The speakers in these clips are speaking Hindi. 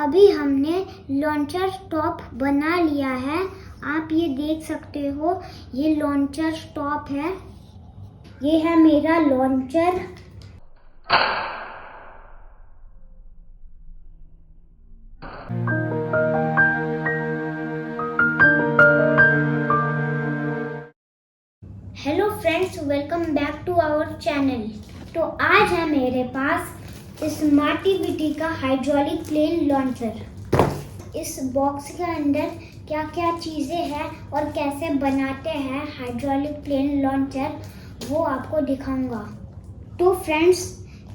अभी हमने लॉन्चर टॉप बना लिया है। आप ये देख सकते हो, ये लॉन्चर टॉप है। ये है मेरा launcher. Hello friends, welcome back to our channel. तो आज है मेरे पास स्मार्टिविटी का हाइड्रोलिक प्लेन लॉन्चर। इस बॉक्स के अंदर क्या क्या चीज़ें हैं और कैसे बनाते हैं हाइड्रोलिक प्लेन लॉन्चर, वो आपको दिखाऊंगा। तो फ्रेंड्स,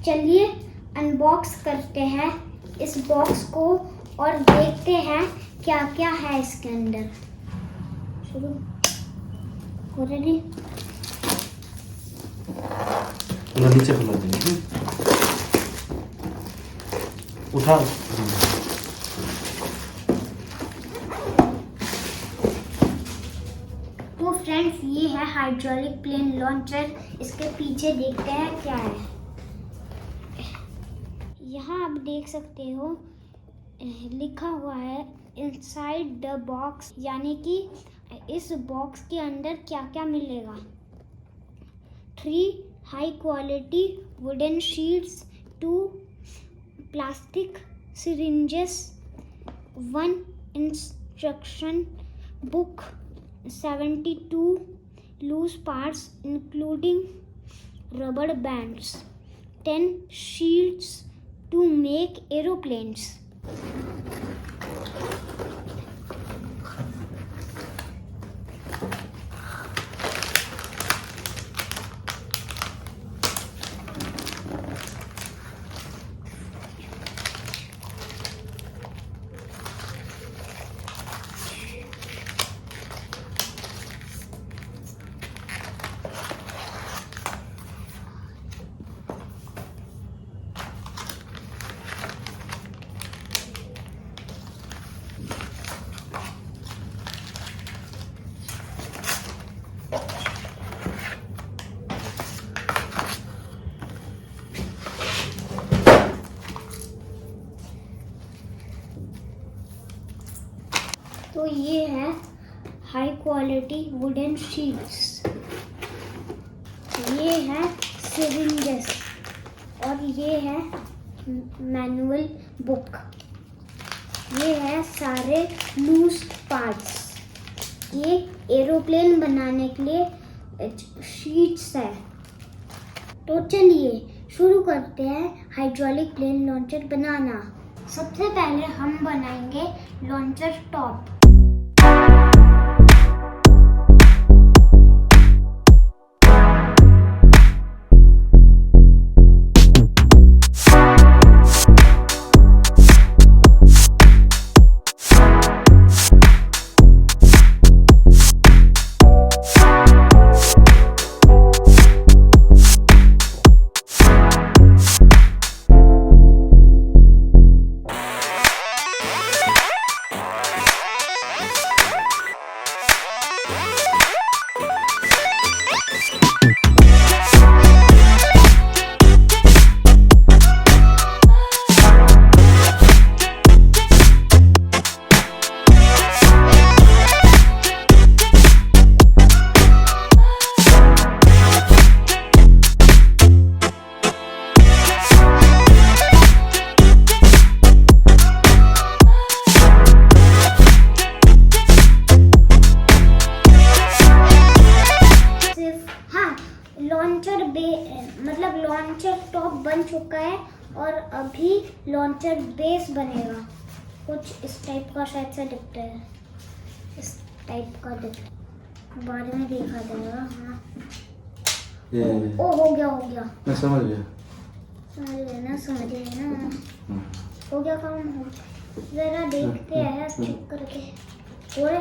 चलिए अनबॉक्स करते हैं इस बॉक्स को और देखते हैं क्या क्या है इसके अंदर। शुरू हो रेडी? नीचे फैला देंगे, उठा। तो फ्रेंड्स, ये है हाइड्रोलिक प्लेन लॉन्चर। इसके पीछे देखते हैं क्या है। यहाँ आप देख सकते हो लिखा हुआ है इनसाइड द बॉक्स, यानी कि इस बॉक्स के अंदर क्या क्या मिलेगा। 3 high quality wooden sheets, 2 plastic syringes, 1 instruction book, 72 loose parts including rubber bands, 10 sheets to make aeroplanes. तो ये है हाई क्वालिटी वुडन शीट्स, ये है सिरिंजेस और ये है मैनुअल बुक। ये है सारे लूज पार्ट्स। ये एरोप्लेन बनाने के लिए शीट्स है। तो चलिए शुरू करते हैं हाइड्रोलिक प्लेन लॉन्चर बनाना। सबसे पहले हम बनाएंगे लॉन्चर टॉप। लॉन्चर टॉप बन चुका है और अभी लॉन्चर बेस बनेगा। कुछ इस टाइप का शायद से दिखता है, इस टाइप का दिखता, बाद में देखा जाएगा। हाँ, ओ हो गया। मैं समझ गया समझ गया ना। हो गया काम। जरा देखते हैं चेक करके। और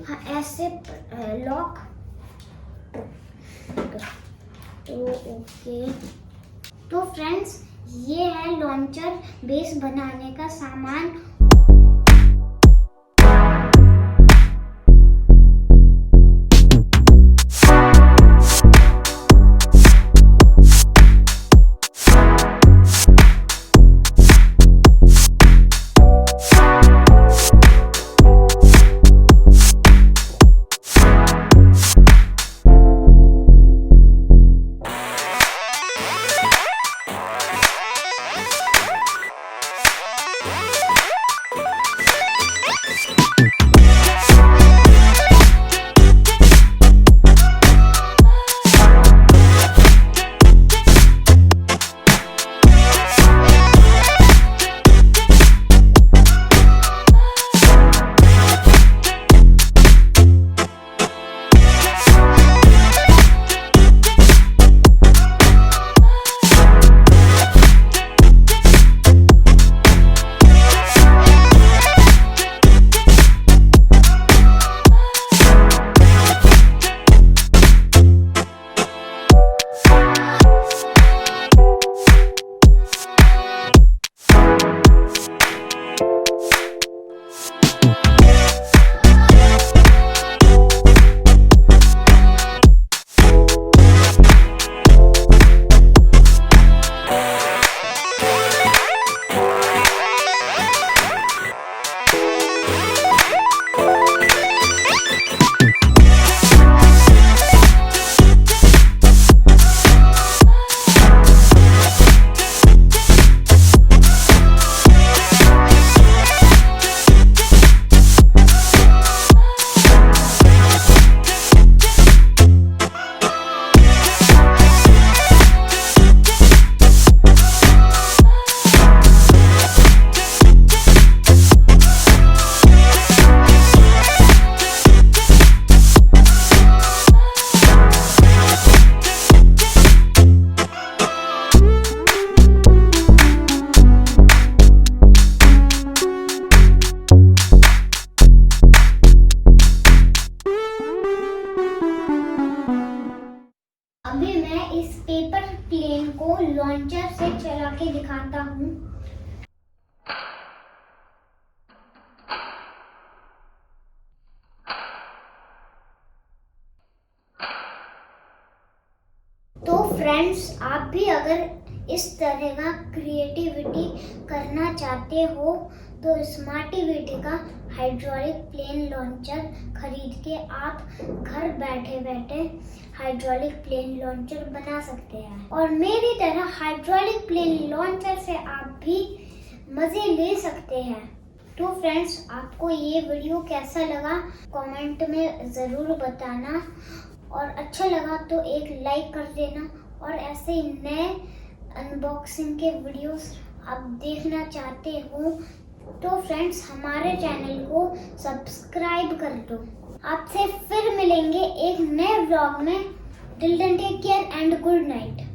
हाँ, ऐसे लॉक। ओके। तो फ्रेंड्स, ये है लॉन्चर बेस बनाने का सामान। फ्रेंड्स, आप भी अगर इस तरह का क्रिएटिविटी करना चाहते हो तो स्मार्टिविटी का हाइड्रोलिक प्लेन लॉन्चर खरीद के आप घर बैठे बैठे हाइड्रोलिक प्लेन लॉन्चर बना सकते हैं। और मेरी तरह हाइड्रोलिक प्लेन लॉन्चर से आप भी मज़े ले सकते हैं। तो फ्रेंड्स, आपको ये वीडियो कैसा लगा कमेंट में ज़रूर बताना, और अच्छा लगा तो एक लाइक कर देना। और ऐसे ही नए अनबॉक्सिंग के वीडियोस आप देखना चाहते हो तो फ्रेंड्स हमारे चैनल को सब्सक्राइब कर दो। आपसे फिर मिलेंगे एक नए व्लॉग में। Till then take care and good night.